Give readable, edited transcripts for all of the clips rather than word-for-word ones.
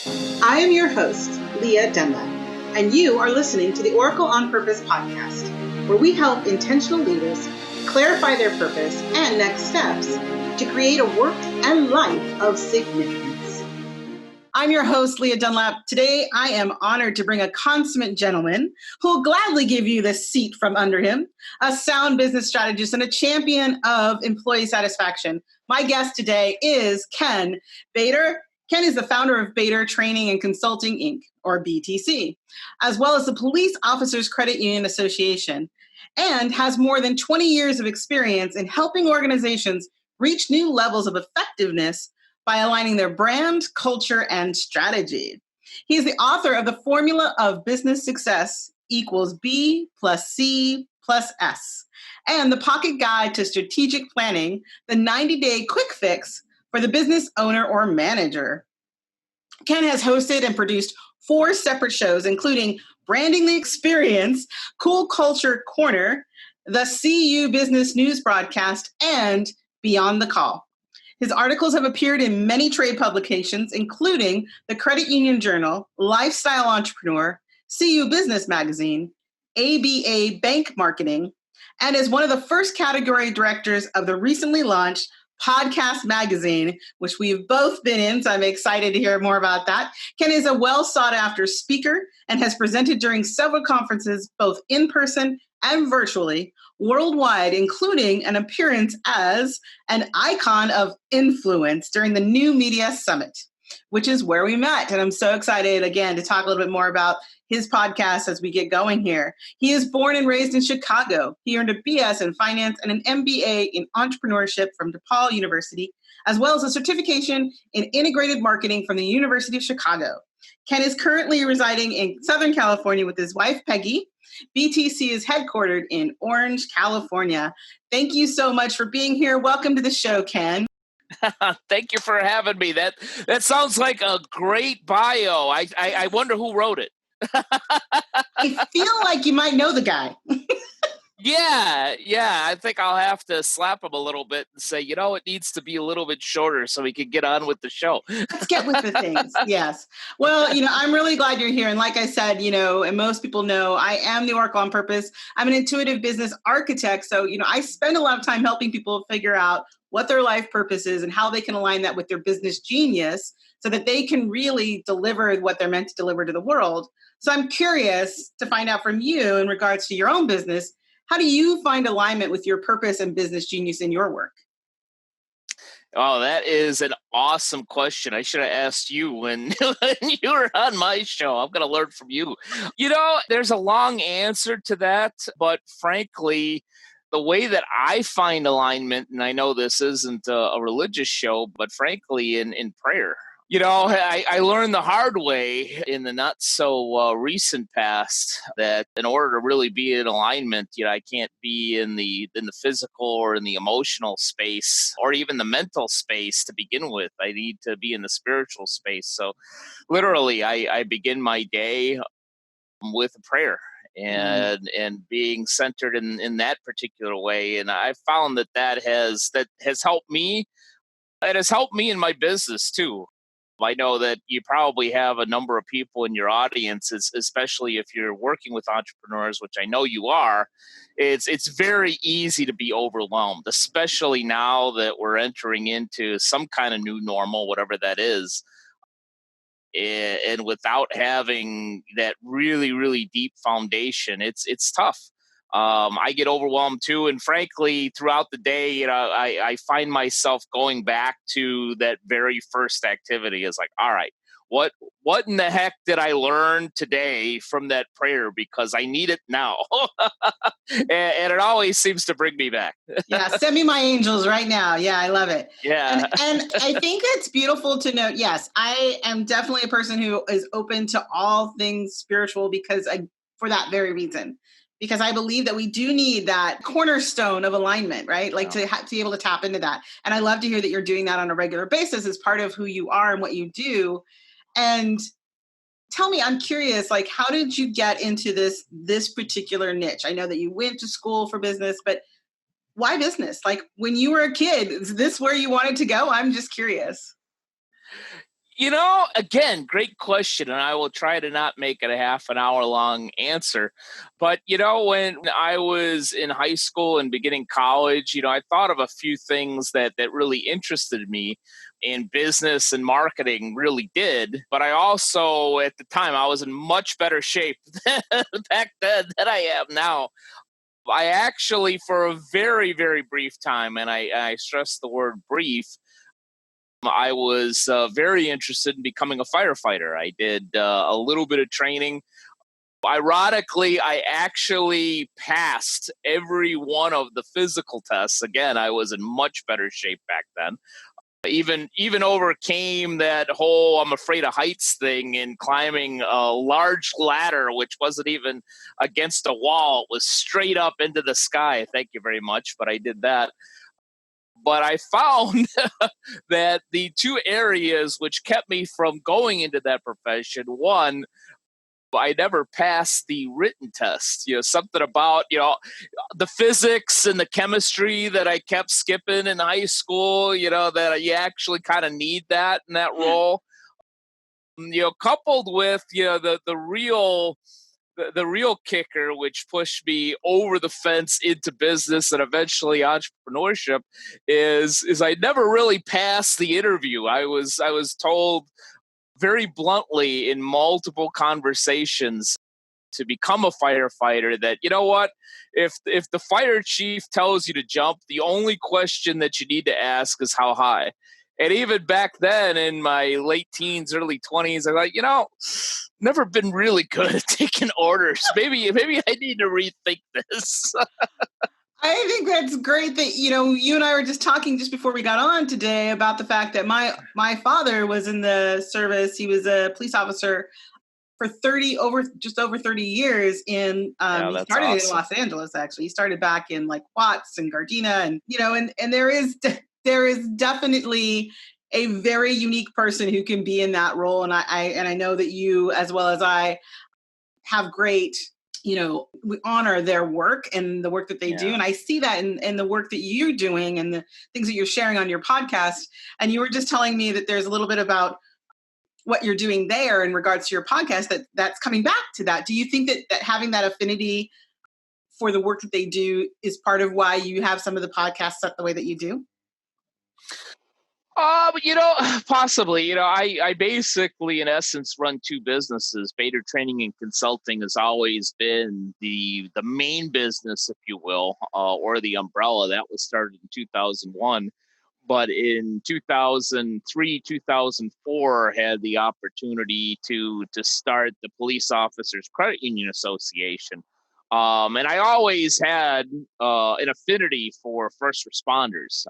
I am your host, Lia Dunlap, and you are listening to the Oracle on Purpose podcast, where we help intentional leaders clarify their purpose and next steps to create a work and life of significance. I'm your host, Lia Dunlap. Today, I am honored to bring a consummate gentleman who will gladly give you the seat from under him, a sound business strategist and a champion of employee satisfaction. My guest today is Ken Bator. Ken is the founder of Bator Training and Consulting, Inc., or BTC, as well as the Police Officers Credit Union Association, and has more than 20 years of experience in helping organizations reach new levels of effectiveness by aligning their brand, culture, and strategy. He is the author of The Formula of Business Success equals B plus C plus S, and The Pocket Guide to Strategic Planning, the 90-day quick fix for the business owner or manager. Ken has hosted and produced 4 separate shows, including Branding the Experience, Cool Culture Corner, the CU Business News Broadcast, and Beyond the Call. His articles have appeared in many trade publications, including the Credit Union Journal, Lifestyle Entrepreneur, CU Business Magazine, ABA Bank Marketing, and is one of the first category directors of the recently launched Podcast Magazine, which we've both been in, so I'm excited to hear more about that. Ken is a well-sought-after speaker and has presented during several conferences, both in person and virtually, worldwide, including an appearance as an icon of influence during the New Media Summit, which is where we met. And I'm so excited, again, to talk a little bit more about his podcast as we get going here. He is born and raised in Chicago. He earned a BS in finance and an MBA in entrepreneurship from DePaul University, as well as a certification in integrated marketing from the University of Chicago. Ken is currently residing in Southern California with his wife, Peggy. BTC is headquartered in Orange, California. Thank you so much for being here. Welcome to the show, Ken. Thank you for having me. That sounds like a great bio. I wonder who wrote it. I feel like you might know the guy. Yeah. I think I'll have to slap him a little bit and say, it needs to be a little bit shorter so we can get on with the show. Let's get with the things. Yes. Well, I'm really glad you're here. And like I said, and most people know, I am the Oracle on Purpose. I'm an intuitive business architect. So, I spend a lot of time helping people figure out what their life purpose is and how they can align that with their business genius so that they can really deliver what they're meant to deliver to the world. So I'm curious to find out from you in regards to your own business, how do you find alignment with your purpose and business genius in your work? Oh, that is an awesome question. I should have asked you when you were on my show. I'm going to learn from you. There's a long answer to that, but frankly, the way that I find alignment, and I know this isn't a religious show, but frankly, in prayer. I learned the hard way in the not so recent past that in order to really be in alignment, I can't be in the physical or in the emotional space or even the mental space to begin with. I need to be in the spiritual space. So literally, I begin my day with a prayer and being centered in that particular way. And I found that has helped me. It has helped me in my business too. I know that you probably have a number of people in your audience, especially if you're working with entrepreneurs, which I know you are. It's very easy to be overwhelmed, especially now that we're entering into some kind of new normal, whatever that is. And without having that really, really deep foundation, it's tough. I get overwhelmed too. And frankly, throughout the day, I find myself going back to that very first activity. Is like, all right, what in the heck did I learn today from that prayer? Because I need it now. and it always seems to bring me back. Yeah, send me my angels right now. Yeah, I love it. Yeah. And I think it's beautiful to note, yes, I am definitely a person who is open to all things spiritual for that very reason. Because I believe that we do need that cornerstone of alignment, right? Like to be able to tap into that. And I love to hear that you're doing that on a regular basis as part of who you are and what you do. And tell me, I'm curious, like, how did you get into this particular niche? I know that you went to school for business, but why business? Like when you were a kid, is this where you wanted to go? I'm just curious. Again, great question, and I will try to not make it a half an hour long answer. But, when I was in high school and beginning college, I thought of a few things that really interested me in business and marketing really did. But I also, at the time, I was in much better shape back then than I am now. I actually, for a very, very brief time, and I stress the word brief, I was very interested in becoming a firefighter. I did a little bit of training. Ironically, I actually passed every one of the physical tests. Again, I was in much better shape back then. Even overcame that whole I'm afraid of heights thing in climbing a large ladder, which wasn't even against a wall. It was straight up into the sky. Thank you very much. But I did that. But I found that the two areas which kept me from going into that profession, one, I never passed the written test. Something about, the physics and the chemistry that I kept skipping in high school, that you actually kind of need that in that role. Coupled with, the real kicker, which pushed me over the fence into business and eventually entrepreneurship, is I never really passed the interview. I was told very bluntly in multiple conversations to become a firefighter that, what, if the fire chief tells you to jump, the only question that you need to ask is how high. And even back then in my late teens, early 20s, I'm like, never been really good at taking orders. Maybe I need to rethink this. I think that's great that, you and I were just talking just before we got on today about the fact that my father was in the service. He was a police officer for just over 30 years in, he started awesome. In Los Angeles, actually. He started back in like Watts and Gardena and there is definitely a very unique person who can be in that role. And I know that you, as well as I, have great, we honor their work and the work that they do. And I see that in the work that you're doing and the things that you're sharing on your podcast. And you were just telling me that there's a little bit about what you're doing there in regards to your podcast that's coming back to that. Do you think that having that affinity for the work that they do is part of why you have some of the podcasts set the way that you do? Possibly. I basically, in essence, run two businesses. Bator Training and Consulting has always been the main business, if you will, or the umbrella. That was started in 2001. But in 2003, 2004, had the opportunity to start the Police Officers Credit Union Association. And I always had an affinity for first responders.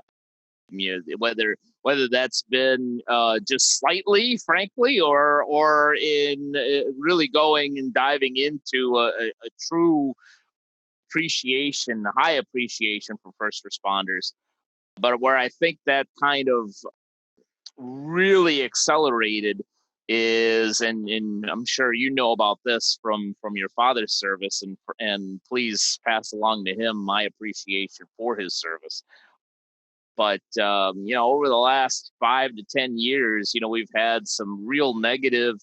Whether that's been just slightly, frankly, or in really going and diving into a true appreciation, high appreciation for first responders. But where I think that kind of really accelerated is, and I'm sure you know about this from your father's service, and please pass along to him my appreciation for his service. But, over the last 5 to 10 years, we've had some real negative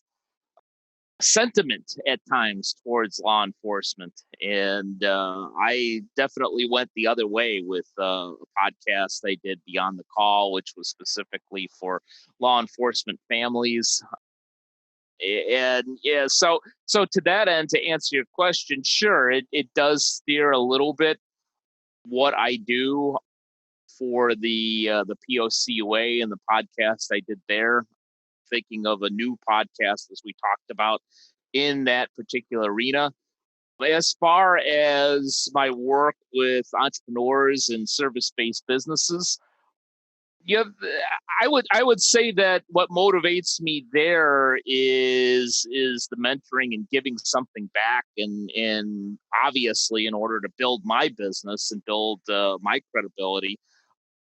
sentiment at times towards law enforcement. And I definitely went the other way with a podcast I did, Beyond the Call, which was specifically for law enforcement families. And so to that end, to answer your question, sure, it does steer a little bit what I do for the POCUA and the podcast I did there. Thinking of a new podcast, as we talked about, in that particular arena. As far as my work with entrepreneurs and service-based businesses, I would say that what motivates me there is the mentoring and giving something back, and obviously in order to build my business and build my credibility.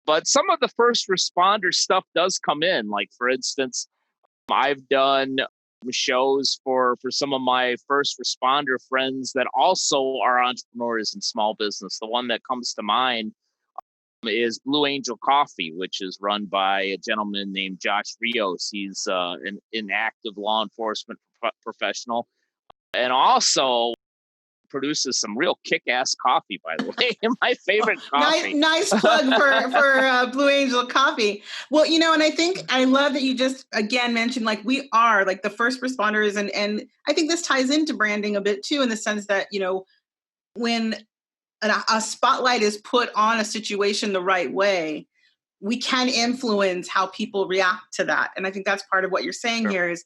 But some of the first responder stuff does come in. Like, for instance, I've done shows for some of my first responder friends that also are entrepreneurs in small business. The one that comes to mind is Blue Angel Coffee, which is run by a gentleman named Josh Rios. He's an active law enforcement professional, and also produces some real kick-ass coffee, by the way. My favorite coffee. Nice plug for Blue Angel Coffee. Well, and I think I love that you just again mentioned like we are like the first responders, and I think this ties into branding a bit too, in the sense that when a spotlight is put on a situation the right way, we can influence how people react to that. And I think that's part of what you're saying Sure. here is,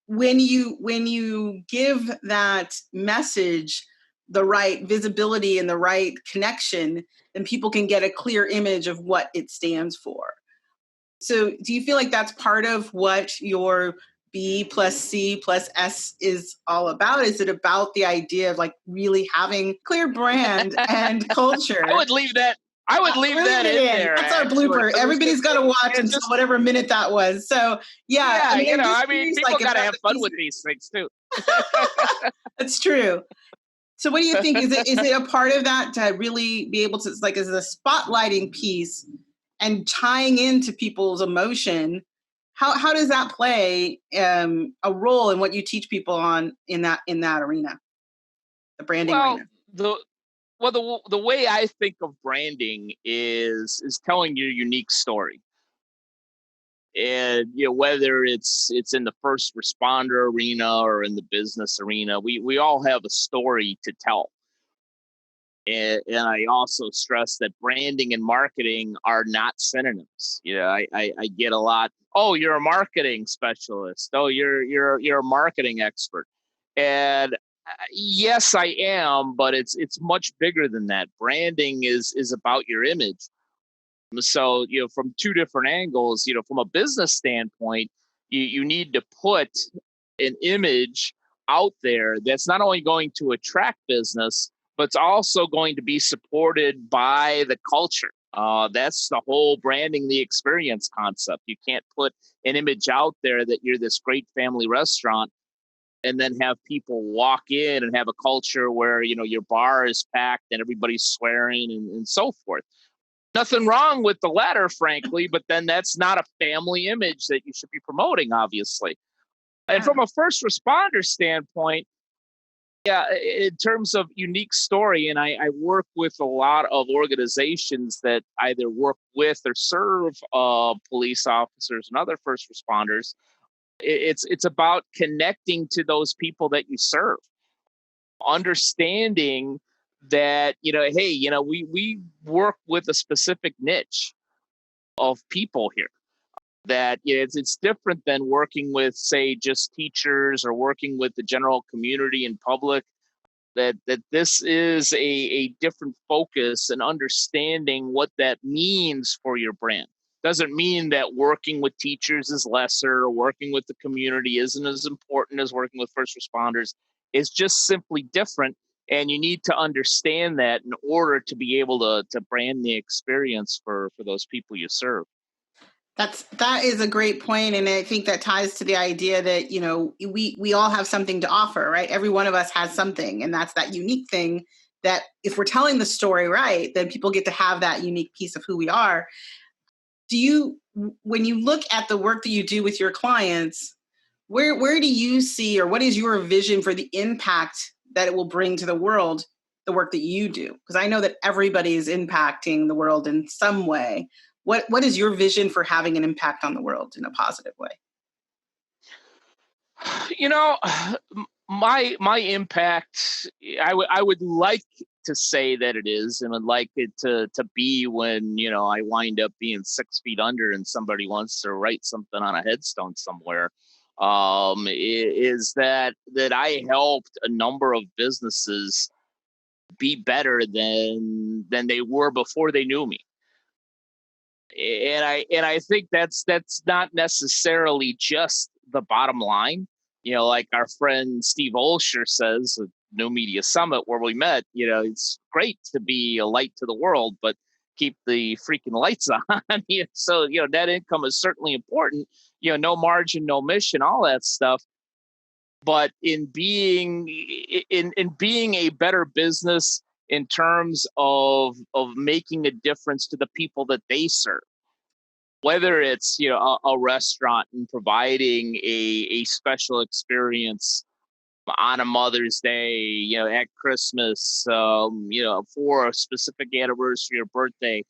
when you give that message the right visibility and the right connection, then people can get a clear image of what it stands for. So do you feel like that's part of what your B plus C plus S is all about? Is it about the idea of like really having clear brand and culture? I would leave that in there. That's our blooper. Everybody's got to watch until whatever minute that was. So yeah, people got to have fun with these things too. That's true. So what do you think? Is it a part of that to really be able to, like, as a spotlighting piece and tying into people's emotion? How does that play a role in what you teach people on in that arena, the branding arena? The way I think of branding is telling your unique story. And whether it's in the first responder arena or in the business arena, we all have a story to tell. And I also stress that branding and marketing are not synonyms. I get a lot. Oh, you're a marketing specialist. Oh, you're a marketing expert. And yes, I am, but it's much bigger than that. Branding is about your image. So, from two different angles, from a business standpoint, you need to put an image out there that's not only going to attract business, but it's also going to be supported by the culture. That's the whole branding the experience concept. You can't put an image out there that you're this great family restaurant and then have people walk in and have a culture where, your bar is packed and everybody's swearing and so forth. Nothing wrong with the latter, frankly, but then that's not a family image that you should be promoting, obviously. And from a first responder standpoint, yeah, in terms of unique story, and I work with a lot of organizations that either work with or serve police officers and other first responders. It's about connecting to those people that you serve, understanding that, hey, we work with a specific niche of people here, that it's different than working with, say, just teachers or working with the general community and public, that this is a different focus and understanding what that means for your brand. Doesn't mean that working with teachers is lesser or working with the community isn't as important as working with first responders. It's just simply different. And you need to understand that in order to be able to brand the experience for those people you serve. That is a great point, and I think that ties to the idea that we all have something to offer, right? Every one of us has something, and that's that unique thing that if we're telling the story right, then people get to have that unique piece of who we are. When you look at the work that you do with your clients, where do you see, or what is your vision for the impact that it will bring to the world, the work that you do? Because I know that everybody is impacting the world in some way. What is your vision for having an impact on the world in a positive way? My impact, I would like to say that it is, and I'd like it to be when, I wind up being 6 feet under and somebody wants to write something on a headstone somewhere, is that I helped a number of businesses be better than they were before they knew me. And I think that's not necessarily just the bottom line. Like our friend Steve Olsher says at New Media Summit where we met, it's great to be a light to the world, but keep the freaking lights on. So, net income is certainly important, no margin, no mission, all that stuff. But in being a better business, in terms of making a difference to the people that they serve. Whether it's a restaurant and providing a special experience on a Mother's Day, at Christmas, for a specific anniversary or birthday,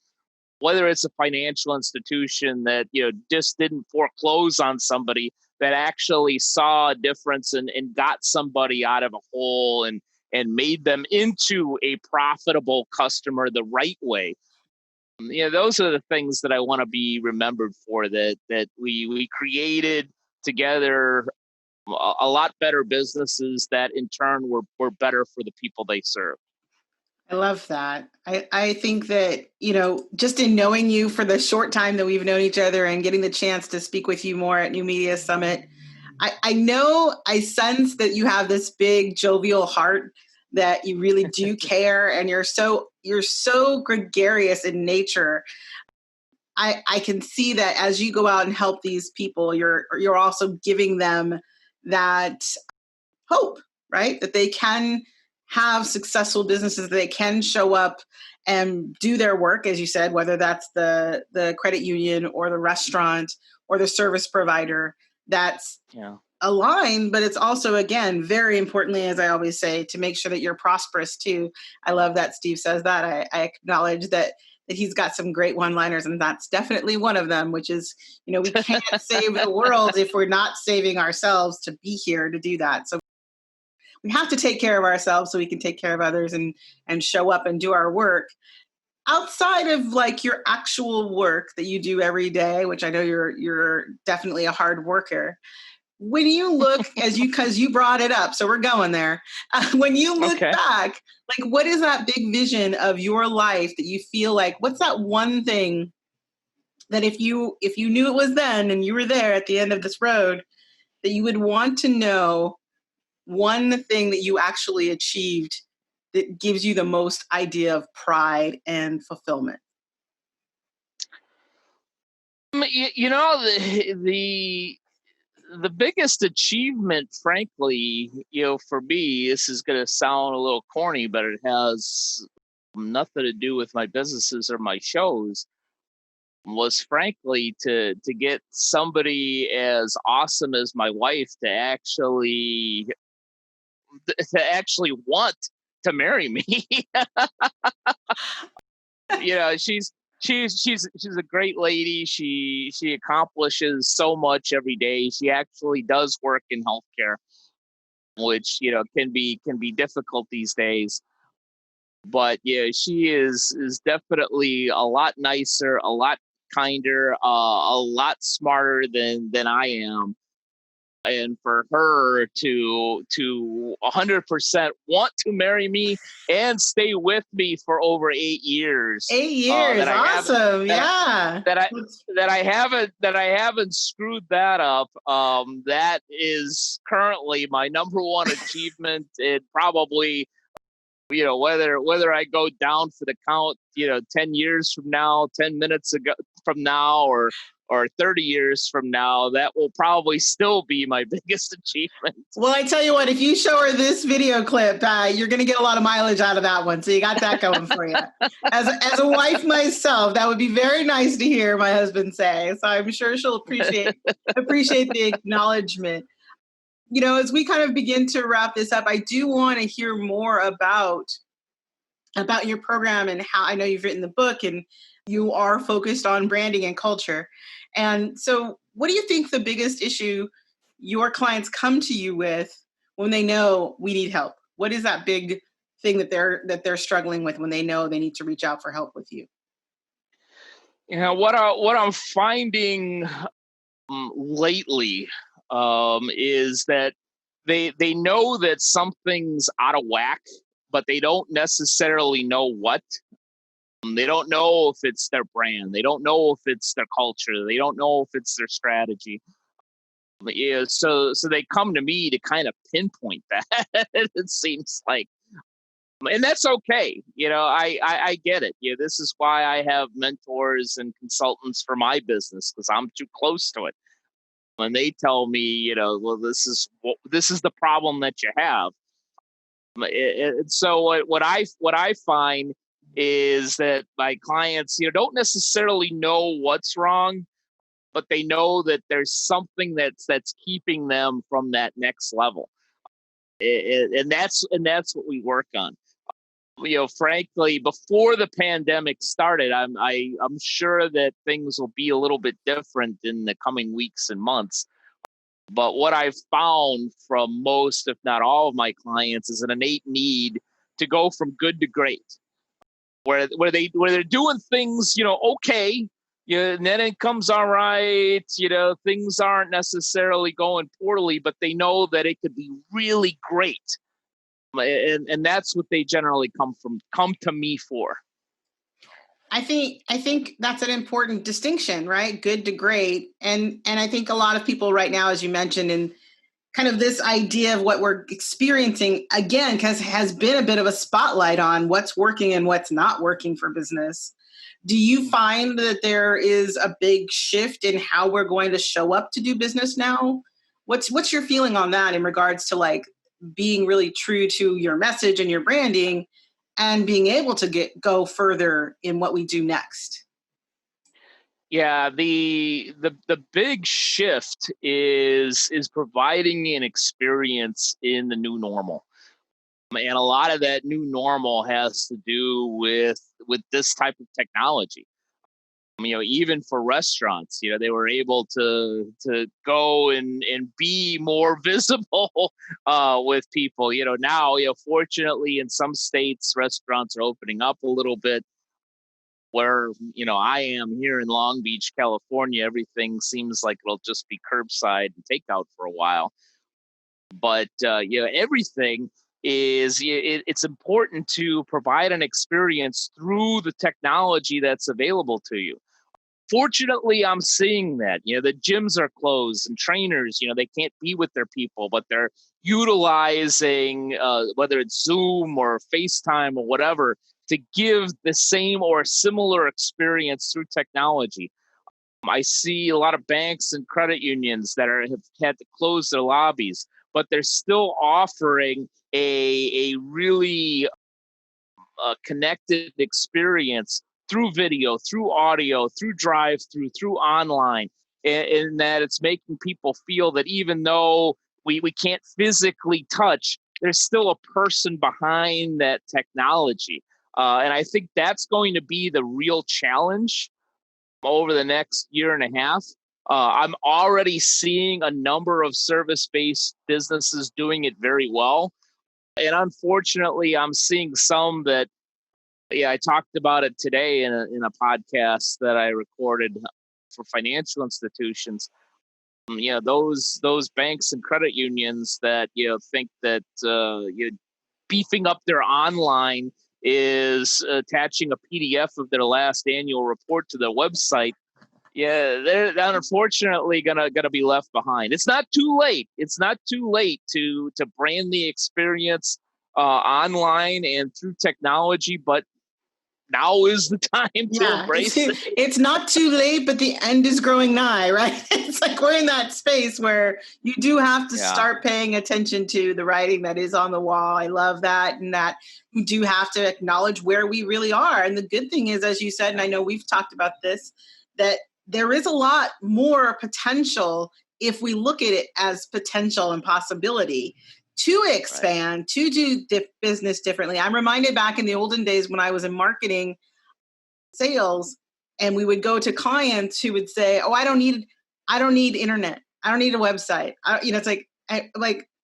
whether it's a financial institution that, just didn't foreclose on somebody, that actually saw a difference and got somebody out of a hole and made them into a profitable customer the right way. Those are the things that I want to be remembered for, that we created together a lot better businesses that in turn were better for the people they serve. I love that. I think that, just in knowing you for the short time that we've known each other and getting the chance to speak with you more at New Media Summit, I sense that you have this big jovial heart, that you really do care, and you're so gregarious in nature. I can see that as you go out and help these people, you're also giving them that hope, right? That they can have successful businesses, that they can show up and do their work, as you said, whether that's the credit union or the restaurant or the service provider, that's aligned. But it's also, again, very importantly, as I always say, to make sure that you're prosperous too. I love that Steve says that. I acknowledge that he's got some great one-liners, and that's definitely one of them, which is, we can't save the world if we're not saving ourselves to be here to do that. So we have to take care of ourselves so we can take care of others and show up and do our work outside of like your actual work that you do every day, which I know you're definitely a hard worker. When you look, because you brought it up, so we're going there. When you look back, like, what is that big vision of your life that you feel like, what's that one thing that if you knew it was then and you were there at the end of this road, that you would want to know, one thing that you actually achieved that gives you the most idea of pride and fulfillment? The biggest achievement, frankly, for me, this is going to sound a little corny, but it has nothing to do with my businesses or my shows, was frankly to get somebody as awesome as my wife to actually want to marry me. She's a great lady. She accomplishes so much every day. She actually does work in healthcare, which can be difficult these days. But she is definitely a lot nicer, a lot kinder, a lot smarter than I am. And for her to 100% want to marry me and stay with me for over 8 years. 8 years, awesome! That I haven't screwed that up. That is currently my number one achievement. It probably, whether I go down for the count, 10 years from now, 10 minutes ago from now, or 30 years from now, that will probably still be my biggest achievement. Well, I tell you what, if you show her this video clip, you're going to get a lot of mileage out of that one. So you got that going for you. As a wife myself, that would be very nice to hear my husband say. So I'm sure she'll appreciate the acknowledgement. As we kind of begin to wrap this up, I do want to hear more about your program and how, I know you've written the book and you are focused on branding and culture. And so what do you think the biggest issue your clients come to you with when they know we need help? What is that big thing that they're struggling with when they know they need to reach out for help with you? What I'm finding lately is that they know that something's out of whack, but they don't necessarily know what. They don't know if it's their brand. They don't know if it's their culture. They don't know if it's their strategy. So they come to me to kind of pinpoint that. It seems like, and that's okay. I get it. This is why I have mentors and consultants for my business, because I'm too close to it. When they tell me, well, this is the problem that you have. So what I find is that my clients, don't necessarily know what's wrong, but they know that there's something that's keeping them from that next level. And that's what we work on. Frankly, before the pandemic started, I'm sure that things will be a little bit different in the coming weeks and months. But what I've found from most, if not all, of my clients is an innate need to go from good to great, where they're doing things, okay, net income's all right, things aren't necessarily going poorly, but they know that it could be really great, and that's what they generally come to me for. I think that's an important distinction, right? Good to great. And I think a lot of people right now, as you mentioned, and kind of this idea of what we're experiencing again, because has been a bit of a spotlight on what's working and what's not working for business. Do you find that there is a big shift in how we're going to show up to do business now? What's your feeling on that in regards to like being really true to your message and your branding and being able to go further in what we do next? Yeah, the big shift is providing an experience in the new normal. And a lot of that new normal has to do with this type of technology. Even for restaurants, they were able to go and be more visible with people. Now, fortunately, in some states, restaurants are opening up a little bit. Where I am here in Long Beach, California, everything seems like it'll just be curbside and takeout for a while. But everything it's important to provide an experience through the technology that's available to you. Fortunately, I'm seeing that, the gyms are closed and trainers, they can't be with their people, but they're utilizing whether it's Zoom or FaceTime or whatever to give the same or similar experience through technology. I see a lot of banks and credit unions that have had to close their lobbies, but they're still offering a really connected experience through video, through audio, through drive-through, through online, and that it's making people feel that even though we can't physically touch, there's still a person behind that technology. And I think that's going to be the real challenge over the next year and a half. I'm already seeing a number of service-based businesses doing it very well. And unfortunately, I'm seeing some that, I talked about it today in a podcast that I recorded for financial institutions. Those banks and credit unions that think that beefing up their online is attaching a PDF of their last annual report to their website. Yeah, they're unfortunately gonna be left behind. It's not too late. It's not too late to brand the experience online and through technology, but now is the time to Yeah, embrace it. it's not too late, but the end is growing nigh, right? It's like we're in that space where you do have to start paying attention to the writing that is on the wall. I love that, and that you do have to acknowledge where we really are. And the good thing is, as you said, and I know we've talked about this, that there is a lot more potential if we look at it as potential and possibility to expand, right, to do business differently. I'm reminded back in the olden days when I was in marketing sales, and we would go to clients who would say, "Oh, I don't need internet. I don't need a website. It's like,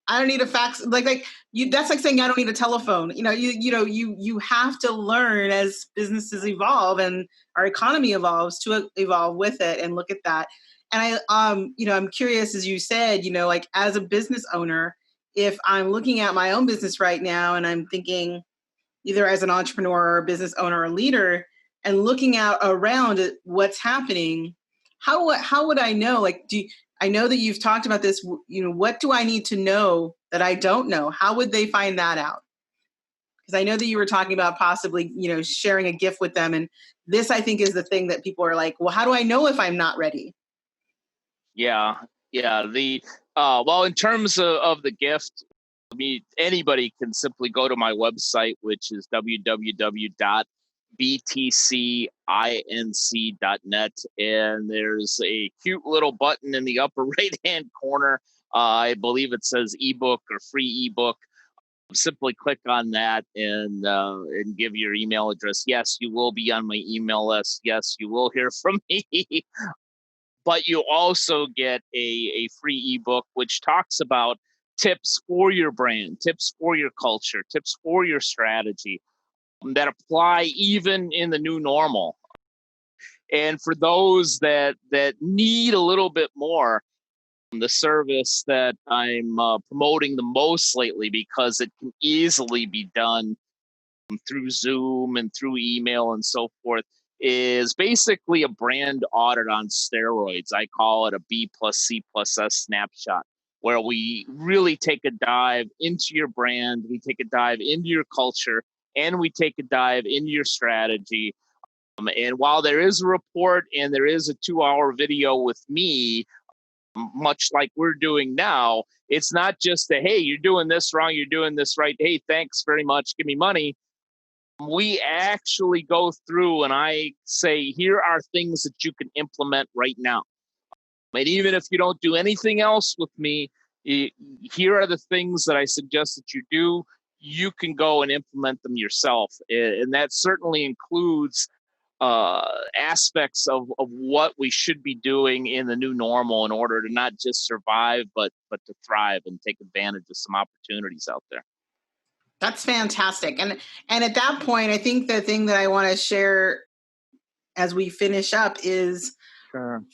I don't need a fax. That's like saying I don't need a telephone. You have to learn as businesses evolve and our economy evolves to evolve with it and look at that. And I'm curious, as you said, like as a business owner, if I'm looking at my own business right now and I'm thinking either as an entrepreneur or a business owner or leader and looking out around at what's happening, how would I know? Like, I know that you've talked about this, what do I need to know that I don't know? How would they find that out? Because I know that you were talking about possibly, sharing a gift with them. And this, I think, is the thing that people are like, well, how do I know if I'm not ready? Yeah. Well, in terms of the gift, Anybody can simply go to my website, which is www.btcinc.net. And there's a cute little button in the upper right-hand corner. I believe it says ebook or free ebook. Simply click on that and give your email address. Yes, you will be on my email list. Yes, you will hear from me. But you also get a free ebook which talks about tips for your brand, tips for your culture, tips for your strategy that apply even in the new normal. And for those that need a little bit more, the service that I'm promoting the most lately, because it can easily be done through Zoom and through email and so forth, is basically a brand audit on steroids. I call it a B+C+S snapshot, where we really take a dive into your brand, we take a dive into your culture, and we take a dive into your strategy. And while there is a report and there is a 2-hour video with me, much like we're doing now, it's not just a, hey, you're doing this wrong, you're doing this right, hey, thanks very much, give me money. We actually go through and I say, here are things that you can implement right now. And even if you don't do anything else with me, here are the things that I suggest that you do. You can go and implement them yourself. And that certainly includes aspects of what we should be doing in the new normal in order to not just survive, but to thrive and take advantage of some opportunities out there. That's fantastic. And at that point, I think the thing that I want to share as we finish up is,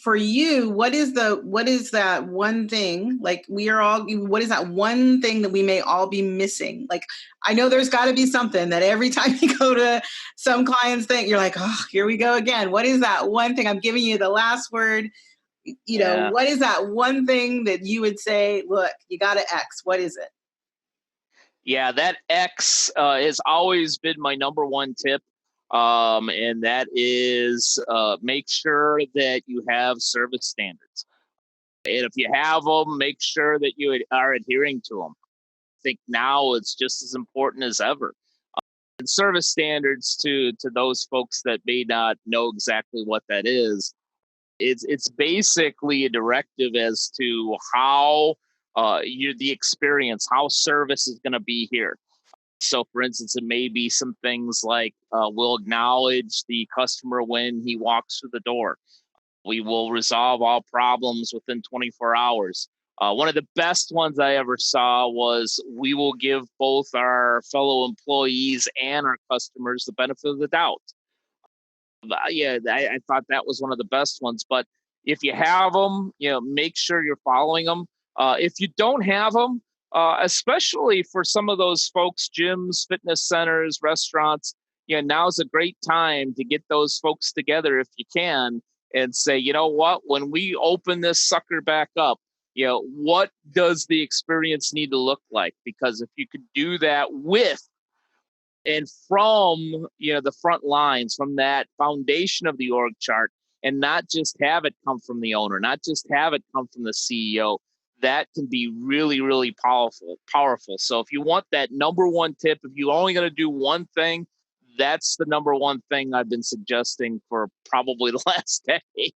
for you, what is that one thing, like what is that one thing that we may all be missing? Like, I know there's got to be something that every time you go to some client's thing, you're like, oh, here we go again. What is that one thing? I'm giving you the last word. What is that one thing that you would say, look, you got to X? What is it? Yeah, that X has always been my number one tip. And that is make sure that you have service standards. And if you have them, make sure that you are adhering to them. I think now it's just as important as ever. And service standards, to those folks that may not know exactly what that is, it's basically a directive as to how the experience, how service is going to be here. So, for instance, it may be some things like we'll acknowledge the customer when he walks through the door. We will resolve all problems within 24 hours. One of the best ones I ever saw was we will give both our fellow employees and our customers the benefit of the doubt. I thought that was one of the best ones. But if you have them, make sure you're following them. If you don't have them, especially for some of those folks, gyms, fitness centers, restaurants, now's a great time to get those folks together if you can and say, you know what, when we open this sucker back up, what does the experience need to look like? Because if you could do that with and from, the front lines, from that foundation of the org chart, and not just have it come from the owner, not just have it come from the CEO, that can be really, really powerful. So if you want that number one tip, if you're only going to do one thing, that's the number one thing I've been suggesting for probably the last decade.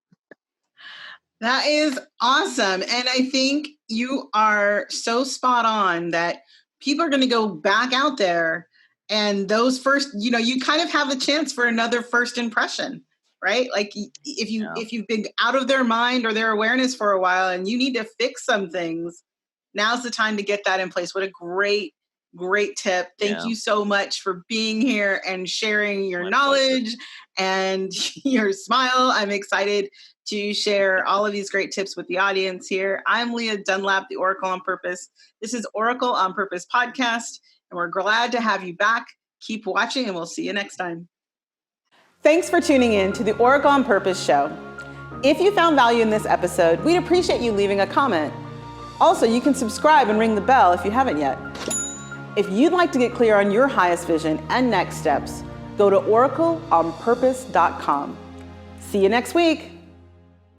That is awesome. And I think you are so spot on that people are going to go back out there, and those first, you kind of have a chance for another first impression, right? Like if you've been out of their mind or their awareness for a while and you need to fix some things, now's the time to get that in place. What a great tip. Thank you so much for being here and sharing your knowledge and your smile. I'm excited to share all of these great tips with the audience here. I'm Lia Dunlap, the Oracle on Purpose. This is Oracle on Purpose podcast, and we're glad to have you back. Keep watching, and we'll see you next time. Thanks for tuning in to the Oracle on Purpose show. If you found value in this episode, we'd appreciate you leaving a comment. Also, you can subscribe and ring the bell if you haven't yet. If you'd like to get clear on your highest vision and next steps, go to oracleonpurpose.com. See you next week.